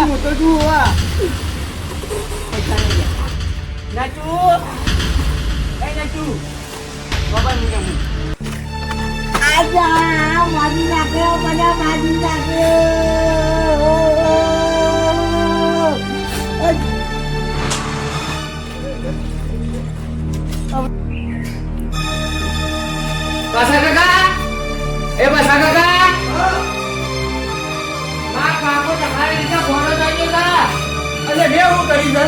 મોટો છું આજા મારી નાખ્યો મને મારી નાખ્યો પાસા કાકા એ પાસા કાકા માં કાકો તમારી રીતે ઘોડો ચાલ્યો તા અરે મે હું કરી દે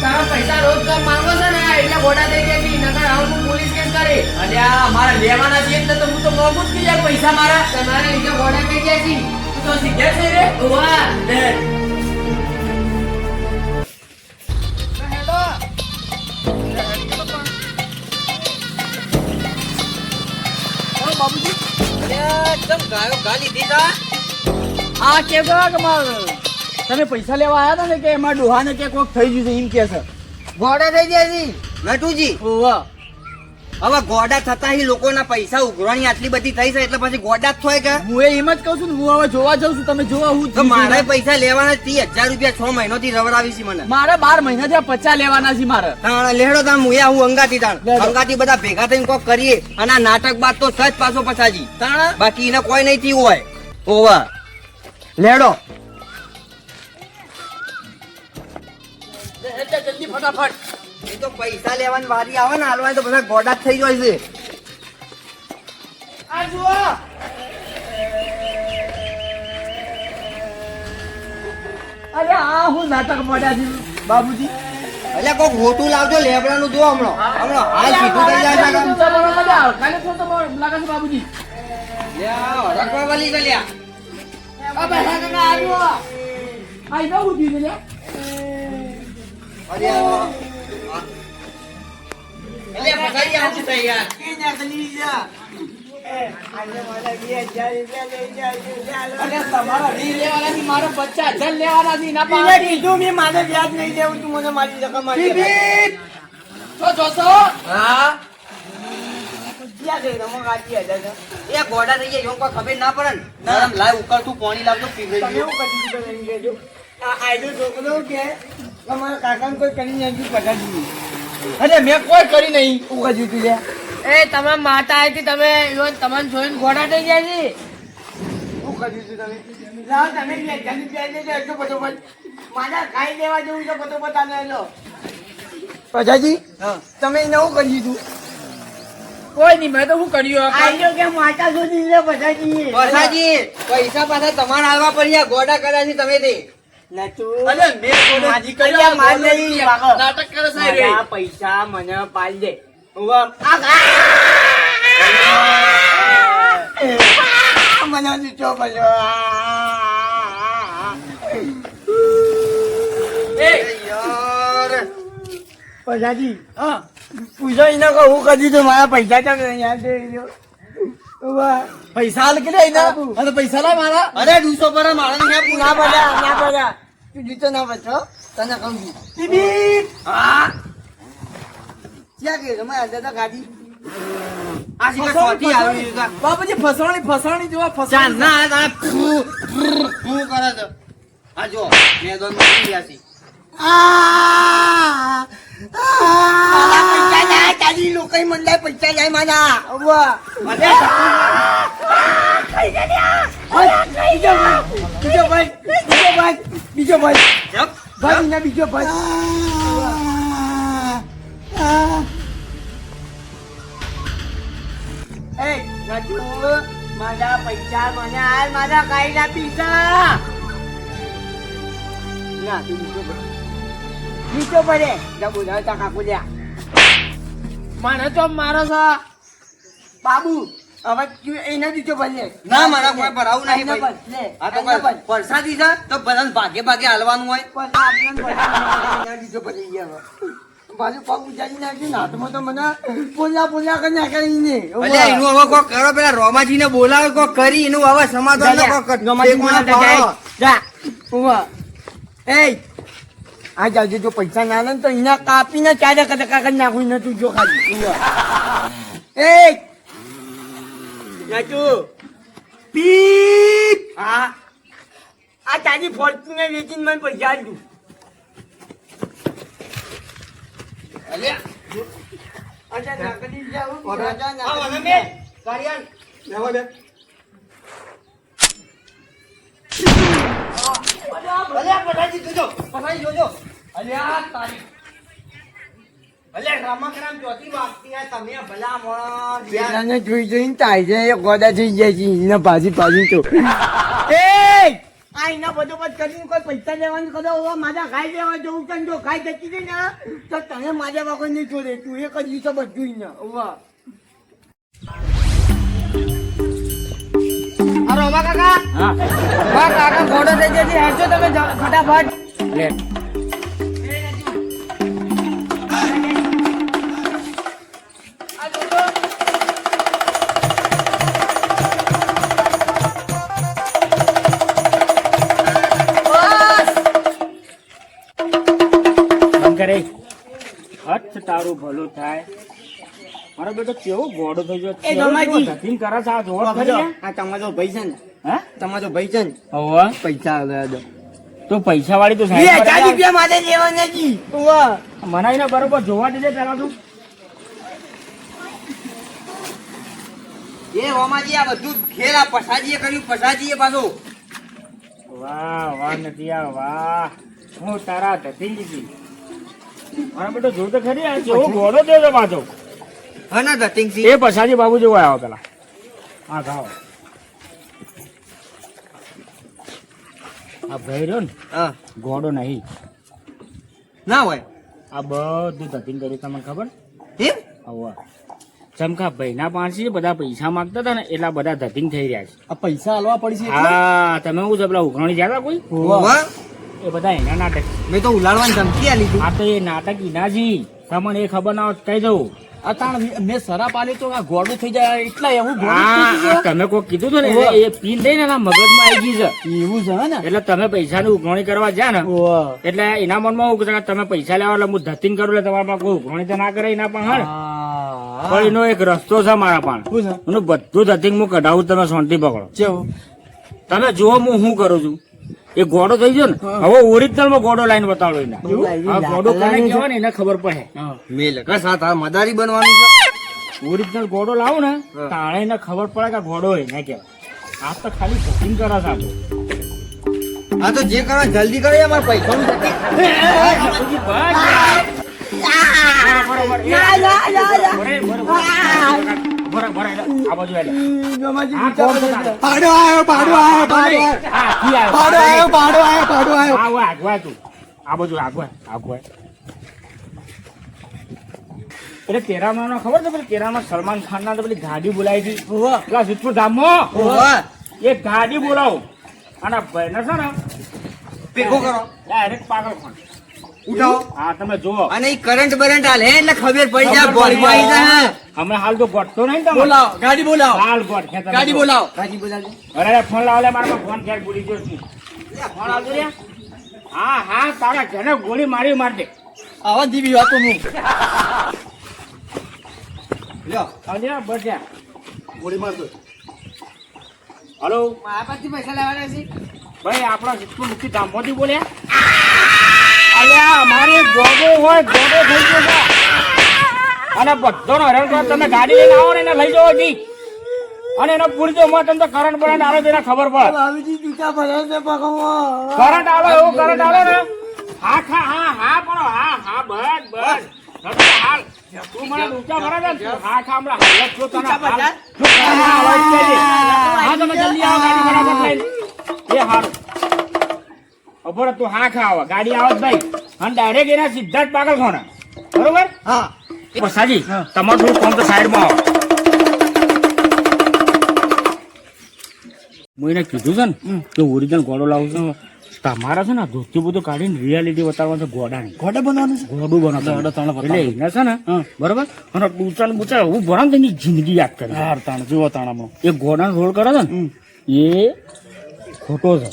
તારા પૈસા રોજ તો માંગો છે ને એટલે ઘોડા થઈ ગયા છે નકર આવું હું પોલીસ કેસ કરે અરે આ મારા લેવાના છે તો હું તો મોગું જ યાર પૈસા મારા તમારા રીતે ઘોડા થઈ ગયા છે તું તો શીખ્યા છે રે વાહ દે બાબુજી એકદમ ગાયો ગાલી દીધા આ કે તમે પૈસા લેવા આવ્યા હતા ને કે એમાં ડોહાને કે કોક થઈ ગયું છે એમ કે છે ઘોડા થઈ ગયા છે નટુજી ઓવા હવે ગોડા થતા ही લોકોના પૈસા ઉઘરાણી આટલી બધી થઈ છે એટલે પછી ગોડા જ થાય કે હું એમ જ કહું છું ને હું હવે જોવા જાઉં છું તમે જોવા હું તો મારે પૈસા લેવાના 30,000 રૂપિયા 6 મહિનોથી રવડાવી છે મને મારે 12 મહિના થયા 50 લેવાના છે મારે તાણ લેડો તાણ હું અંગાતી તાણ અંગાતી બધા ભેગા થઈને કોક કરીએ અને આ નાટક બાદ તો સજ પાછો પછાજી તાણ બાકી એને કોઈ નહીં થયું હોય ઓવા લેડો જલ્દી ફટાફટ એ તો પૈસા લેવાની વારી આવે ને હાલવાની તો બધા ગોડા થઈ જાય છે આ જુઓ અરે આ હું નાટક મોડ્યા છે બાબુજી એટલે કોક હોટું લાવજો લેબડાનું જો હમણાં હાલ સીધું થઈ જાય કાલે તો લાગે છે બાબુજી લ્યા રખવા વાલી છે લ્યા અબે કાકા આવ્યો આઈ નો ઉધી ને અરે અલે પસાડી આવું છે યાર કે ના ગલી જા તમારા રી લેવાના થી મારો 50,000 લેવાના થી ના પાડે કીધું મે મારે વ્યાજ નહીં દેવું તું મને મારી રકમ મારી તો જોતો હા ક્યાં ગઈ રમો ગાડી આજા એ ગોડા થઈ ગયા કોઈ ખબર ના પડે ને નરમ લાય ઉકળતું પાણી લાવજો પીવે તમે એવું કરી દીધું એમ કહેજો આ આઈડો છોકરો કે તમારા કાકાને કોઈ કરી નાખ્યું પટાડી અરે મેં કોઈ કરી નહીં ઉગા જીતી લે એ તમે માતા આવી તમે તમને જોઈને ઘોડા થઈ ગયા છે ઉગા જીતી તમે જાઓ તમે જલ્દી પહેરી દેજો એટલો બધો બસ મારા ખાઈ દેવા જેવું છે બધો બતાને લો પ્રજાજી તમે નવું કરી દીધું કોઈ નહીં મેં તો શું કર્યું આઈડો કે માતા સુધી લે પ્રજાજી પસાજી પૈસા પાછા તમારે આલવા પડ્યા ગોડા કર્યા છે તમે તે અરે મેં માજી કર્યા માર નહીં નાટક કરે સાહેબ રે પૈસા મને પાલ દે મને નીચો યાર પૈસાજી પૂછો એને કહું હું કરી દીધું મારા પૈસા ચાલ યાદ પૈસા હાલ કે અને પૈસા લાવ મારા અરે 200 પર મારા ને ના પડ્યા તું જીતો ના બચો તને કહું છું હા ક્યાં ગઈ તમે દાદા ગાડી આ સીધા સોટી આવી ગયું બાપુજી ફસવાણી જોવા ચાલ ના આ હું કરે છે આ જો મેં દોન મળી ગયા છે પૈસા જાય તારી લોકો મંડાય પૈસા જાય મારા બીજો ભાઈ બીજો ભાઈ મારા પૈસા મને હાલ મારા કાઈ ના પીસા ના તું બીજો પડે બોલાવતા કાકુ લ્યા મને તો મારો છે બાબુ હવે એના દીધો ભલે ના મારા કોઈ ભરાવું નહીં લે ભાઈ આ તો કોઈ પરસાદી છે તો બધાને ભાગે ભાગે હાલવાનું હોય દીધો ભલે ગયા બાજુ પગ ઉજાડી નાખ્યું હાથમાં તો મને પોલા કરી નાખે ભલે એનું હવે કોક કરો પેલા રોમાજી ને બોલાવે કોક કરી એનું હવે સમાધાન કોક જા એ આ જાજે જો પૈસા ના લે ને તો એના કાપીને 4% કાગળ નાખું ને તું જો ખાલી એ નાચુ પીપ હા આ તારી ફોર્ચ્યુનર વેચીને મને પૈસા આલજો અલ્યા અચ્છા નાકડી જાવ રાજા ના મે કારિયાન લેવા દે અલ્યા પટાજી જોજો પટાજી જોજો અલ્યા તારી અલ્યા રમકરામ ચોથી વાગતી આ તમે ભલા મોણ બેલાને જોઈ જોઈને તાઈ જાય ગોડા થઈ જાય છે એના ભાજી તો એ આ એના બધો બધ કરીને કોઈ પૈસા લેવાનું કરો હવે મારા ખાઈ લેવા જવું છે જો ખાઈ જતી રહી ને તો તને મારા વાગો નહીં છોડે તું એ કરી છે બધું ને વાહ અરે ઓમા કાકા હા કાકા ઘોડો થઈ જશે હેડજો તમે ફટાફટ લે કરે હટ તારું ભલું થાય મારો બેટો કેવો ગોડો થઈ ગયો એ ગમાજી ધતીન કરે છે આ જોવા ખરી આ તમારો ભાઈ છે ને હે તમારો ભાઈ છે ને ઓવા પૈસા આલે દો તો પૈસા વાળી તો 2000 રૂપિયા મારે લેવાના જી ઓવા મનાઈને બરોબર જોવા દેજે પેલા તું એ ઓમાજી આ બધું ખેલા પસાજીએ કર્યું પસાજીએ પાછો વાહ વાહ નદિયા વાહ હું તારા ધતીન જી મારા બેટો જો તો ખરી આ કેવો ગોડો થયો પાછો હા ના ધતિંગસિંહ એ પછાજી બાબુ જેવો આવ્યો પેલા હા ખાઓ આ ભાઈ રહ્યો ને હા ગોડો નહીં ના હોય આ બધું ધતીન કર્યું તમને ખબર એમ હવે ચમકા ભાઈના પાસે બધા પૈસા માંગતા હતા ને એટલા બધા ધતીંગ થઈ રહ્યા છે આ પૈસા આલવા પડશે હા તમે શું છે પેલા ઉઘરાણી જતા કોઈ એ બધા એના નાટક મેં તો ઉલાડવાની ધમકી આલી હતી આ તો એ નાટક ઇનાજી તમને એ ખબર ના હોત કહી દઉં મેં શરાબ આલી તો આ ગોળું થઈ જાય એટલા એવું આ તમે કોઈ કીધું હતું ને એટલે એ પીન દઈને એના મગજમાં આવી ગઈ છે એવું છે ને એટલે તમે પૈસાની ઉઘરાણી કરવા જા ને એટલે એના મનમાં એવું કે તમે પૈસા લેવા એટલે હું ધતીંગ કરું એટલે તમારા પાસે કોઈ ઉઘરાણી તો ના કરે એના પણ હા પણ એનો એક રસ્તો છે મારા પાસે એનું બધું ધતીંગ હું કઢાવું તમે શાંતિ પકડો તમે જુઓ હું શું કરું છું એ ગોડો થઈ ગયો ને હવે ઓરિજિનલ માં ગોડો લાઈન બતાડો એને આ ગોડો કોને કહેવાય ને એને ખબર પડે મેલ કસા મદારી બનવાનું છે ઓરિજિનલ ગોડો લાવો ને તાણે એને ખબર પડે કે ગોડો હોય ને કહેવાય આ તો ખાલી ધતીંગ કરે છે આ તો જે કરો જલ્દી કરો અમારે પૈસા એટલે તેરામાં ખબર છે પેલી તેરામાં સલમાન ખાન ના પેલી ગાડી બોલાવી હતી સિદ્ધપુર ધામમાં એ ગાડી બોલાવો અને ભાઈ ને છે ને ભેગો કરો ડાયરેક્ટ પાગલ ખાન ઉઠાવો હા તમે જુઓ અને ઈ કરંટ બરંટ હાલે એટલે ખબર પડી જાય બોલમાં આવી જાય અમે હાલ તો ગોઠતો નહીં તમે બોલાવો ગાડી બોલાવો હાલ ગોઠ ખેતર ગાડી બોલાવો ગાડી બોલાવો અરે ફોન લાવ લે મારા ફોન ક્યાંક ભૂલી ગયો છું ફોન આવજો રે હા હા તારા ઘરે ગોળી મારી માર દે આવા દીવી વાતો હું લ્યો આવજે બસ ગોળી મારતો હલો મારા પાસેથી પૈસા લેવાના છે ભાઈ આપણા સિદ્ધપુર મુક્તિ ધામમાંથી બોલ્યા અલ્યા અમારે ગોડો હોય ગોડો થઈ ગયો છે અને બધાનો હેરાન કરો તમે ગાડી લઈને આવો ને એને લઈ જાઓ જી અને એનો પૂરજો માં તમને કરંટ બરંટ આવે તેને ખબર પડે ભાભીજી ટીકા ભરાય છે પગમાં કરંટ આવે એવો કરંટ આવે ને હા હા હા પણ હા બસ બસ હાલ તું મને ઊંચા ભરા દે હા હમણાં હાલત છો તને હા તમે જલ્દી આવો ગાડી બરાબર લઈને એ હારું અભર તું હા ખાવ ગાડી આવત ભાઈ અને ડાયરેક્ટ એના સીધા જ પાગલ ખોના બરોબર હા પસાજી તમારું થોડું કામ તો સાઈડમાં આવો હું એને કીધું છે ને કે ઓરિજિનલ ગોળો લાવું છું તમારા છે ને ધોતી બધું કાઢીને રિયાલિટી બતાવવાનું છે ગોડાની ગોડા બનવાનું છે ગોડું બનાવવાનું એટલે એને છે ને બરોબર અને બુચા ને બુચા હું ભણાવ તેની જિંદગી યાદ કરે તાણ જુઓ તાણામાં એ ગોડાનો રોલ કરે છે ને એ ખોટો છે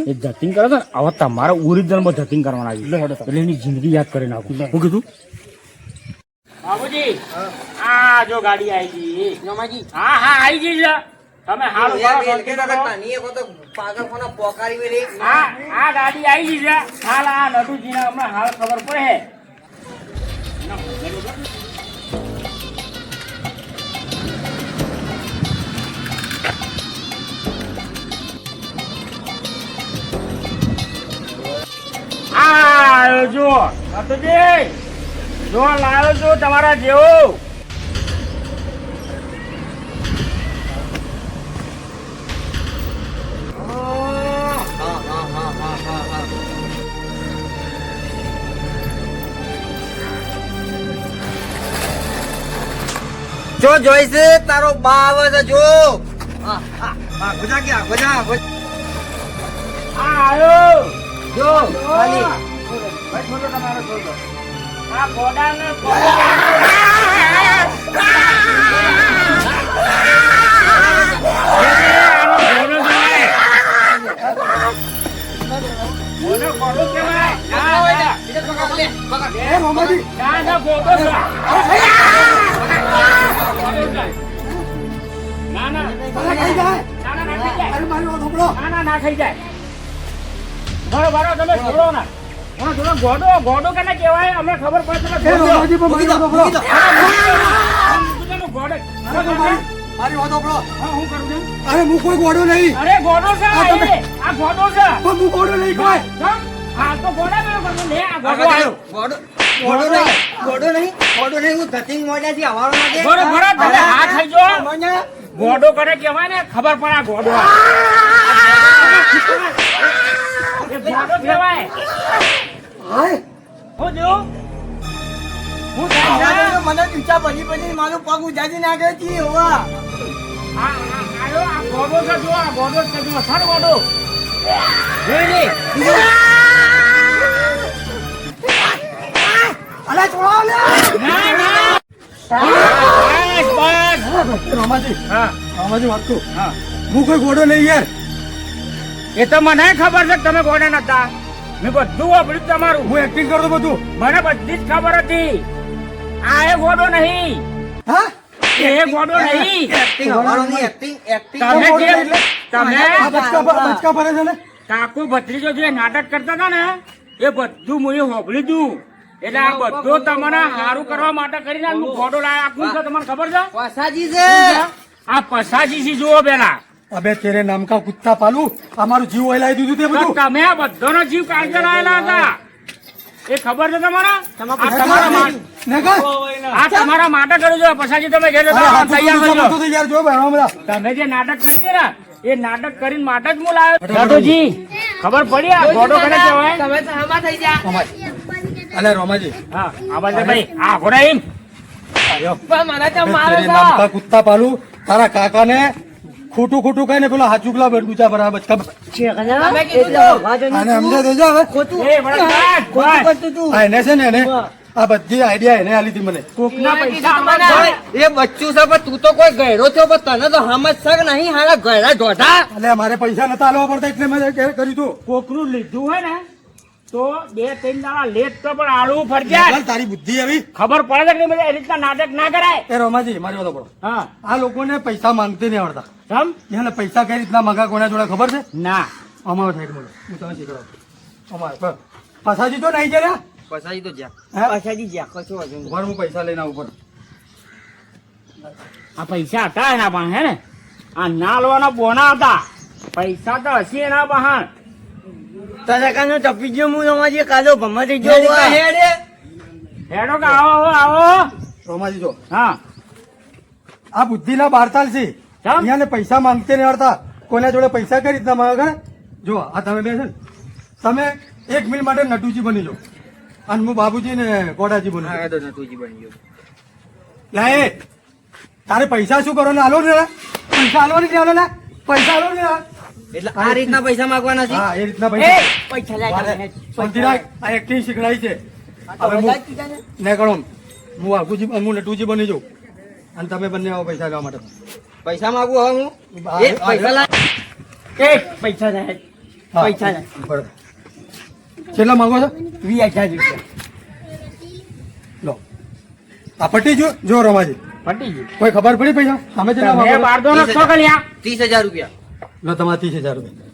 એ જતિંગ કરે છે ને હવે તમારે ઓરિજિનલ માં જતિંગ કરવાના આવી એટલે એની જિંદગી યાદ કરી નાખું હું કીધું બાબુજી આ જો ગાડી આવી ગઈ રમાજી હા હા આવી ગઈ છે તમે હાલ આ ગાડી આવી ગઈ છે હાલ આ નટુજી ને હમણાં હાલ ખબર પડે આ જો નટુજી જો લાવ્યો છું તમારા જેવું જો જોઈશે તારો બા આવે છે જો ગોજા ગયા ગોજા આયો જો ખાલી ભાઈ છોડો તમારો છોડો આ ગોડાને ના થઈ જાય બરોબર તમે છોડો ના ગોડો ગોડો કેને કહેવાય અમને ખબર પડે મારી વાત સાંભળો. હું કરું છું અરે હું કોઈ ગોડો નહીં. અરે ગોડો છે આ ગોડો છે પણ હું ગોડો નહીં કોઈ. હા તો ગોડા મેં કરું લે આ ગોડો આવ્યો ગોડો ગોડો નહીં ગોડો નહીં ગોડો નહીં હું ધતિંગ મોઢાથી હવારો લાગે. બરોબર તમે આ થઈ જો ગોડો કરે કહેવાય ને ખબર પડે આ ગોડો એ ગોડો કહેવાય હાય હું જો હું થાય છે મને ઈચ્છા બની બની મારું પગ ઉજાજી નાખે છે હોવા. આયો આ ગોડો છે જો આ ગોડો છે જો સર ગોડો અલા છોડો લે. ના ના રામાજી હા રામાજી વાત કહું. હા હું કોઈ ગોડો નહીં યાર. એ તો મને ખબર છે કે તમે ગોડા નતા મેં બધું વાપર્યું તમારું હું એક્ટિંગ કરતો બધું. મને બધી જ ખબર હતી આ એ ગોડો નહીં હા એ ગોડો નહીં એક્ટિંગ હવારો નહીં એક્ટિંગ એક્ટિંગ. તમે કેમ તમે આ બચકા ભરે છે ને. કાકુ ભત્રીજો જે નાટક કરતા હતા ને એ બધું મુએ હોભળી દઉં એટલે આ બધું તમને સારું કરવા માટે કરીને હું ગોડો લાયા આપું છે તમને ખબર છે વાસાજી છે. આ પસાજી સી જુઓ પેલા અબે તેરે નામ કા કુત્તા પાલુ. અમારું જીવ ઓલાઈ દીધું તે તો બધું. તમે આ બધાનો જીવ કાઢી લાયેલા હતા એ ખબર છે તમારા આ તમારા માટે ને કા? આ તમારા માટે કર્યું છે પછાજી તમે ઘેર અરે હાથ તૈયાર તો થઈ તો યાર જો ભાઈ બધા. તમે જે નાટક કરી છે ને એ નાટક કરીને માટે જ હું લાવ્યો દાદોજી ખબર પડી આ ગોડો કરે કહેવાય તમે તો હમા થઈ જા રોમાજી. અલે રોમાજી હા આ બાજુ ભાઈ આ ઘોડા એમ આયો. પણ મને તો અબે મારો તેરે નામ કા કુત્તા પાલુ. તારા કાકાને ખોટું ખોટું કહીને પેલો હાચુકલા બડુચા બરાબર બચકા તમે કીધું આને સમજે દેજો હવે. એ બરાબર આ એને છે ને એને આ બધી આઈડિયા એને આલી હતી મને. કોકના મેં પૈસા કીધું આમાં મને. જાય. એ બચ્ચું છે પણ તું તો કોઈ ગયરો થયો પણ તને તો સમજ છે નહીં હારા ગયરા ઢોઢા. અલે મારે પૈસા નતા આલવા પડતા એટલે મેં કર્યું તું. કોકનું લીધું હોય ને તો 2-3 દાડા લેટ તો પણ આલવું ફરજિયાત ચાલ, તારી બુદ્ધિ આવી. ખબર પડે છે કે એ રીતના નાટક ના કરાય એ રોમાજી મારી વાત પડો. હા આ લોકોને પૈસા માંગતે નહીં આવડતા. સમ એને પૈસા કઈ રીતના માંગા કોના જોડે ખબર છે? ના અમારો સાઈડ બોલો હું તમે શીખડાવું. અમારે બસ. પાછાજી તો નહીં ગયા. પછાડી તો જ્યાં હે? પછાડી જ્યાં કશો વાંધો નહીં. ઉભા રહો, હું પૈસા લઈને આવું પડે. આ પૈસા હતા એના પાસે હે ને આ નાલવાના બોના હતા પૈસા તો હશે એના બહાર તરકાનું ટપી ગયો હું રમાજી કાલો ભમા થઈ ગયો હેડો કે આવો આવો રોમાજી જો હા આ બુદ્ધિના બારતાલ છે. કેમ? અહીંયાને પૈસા માંગતે નહીં આવડતા. કોના જોડે પૈસા કઈ રીતના માંગે ખરા? જો આ તમે બે છે ને તમે 1 મિનિટ માટે નટુજી બની લો અને હું બાબુજી ને ગોડાજી બની જાઉં. તો નતુજી બની ગયો. લા એ તારે પૈસા શું કરો ને આલો ને પૈસા આલો ને આલો ને પૈસા આલો ને એટલે આ રીતના પૈસા માંગવાના છે. હા એ રીતના પૈસા પૈસા વારે. લે શાંતિ રાખ. આ એક્ટિંગ શીખડાઈ છે. હવે હું ને કરો હું આગુજી હું નટુજી બની જાઉં અને તમે બંને આવો પૈસા લેવા માટે. પૈસા માંગુ હવે હું હા, એ પૈસા લાય. એ પૈસા ના પૈસા ના બરાબર. કેટલા માંગો છો 20,000 રૂપિયા લો આ પટી જો રમાજી પટી ગયું કોઈ ખબર પડી પૈસા સામે કેટલા તમે માંગો છો? બારદો નો છો કલ્યા 30,000 રૂપિયા. લો તમારા 30,000 રૂપિયા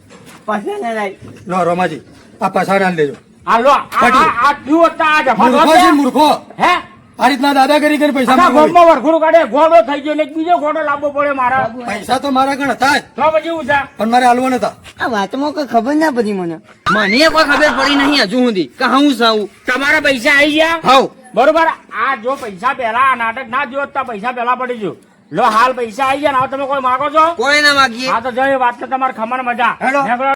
પાછા ના લાય લો રમાજી આ પાછા ના લેજો આ લો આ જુઓ તો આ જફા મૂર્ખો છે થશે. મૂર્ખો હે આ રીતના દાદાગીરી કરી પૈસા આખા માંગો ગામમાં વરઘોડું કાઢે ઘોડો થઈ ગયો એટલે બીજો ઘોડો લાવવો પડે મારા પૈસા તો મારા ગણ હતા જ તો પછી હું થા પણ મારે હાલવા નતા આ વાતમાં કોઈ ખબર ના પડી મને મને કોઈ ખબર પડી નહીં હજુ સુધી કે હું સાવું. તમારા પૈસા આવી ગયા હાઉ. બરોબર આ જો પૈસા પહેલા આ નાટક ના જોત તો પૈસા પહેલા પડી ગયું લો હાલ પૈસા આવી ગયા ને હવે તમે કોઈ માગો છો કોઈ ના માગીએ. હા તો જો એ વાત તો તમારે ખમણ મજા હેલો. નીકળો.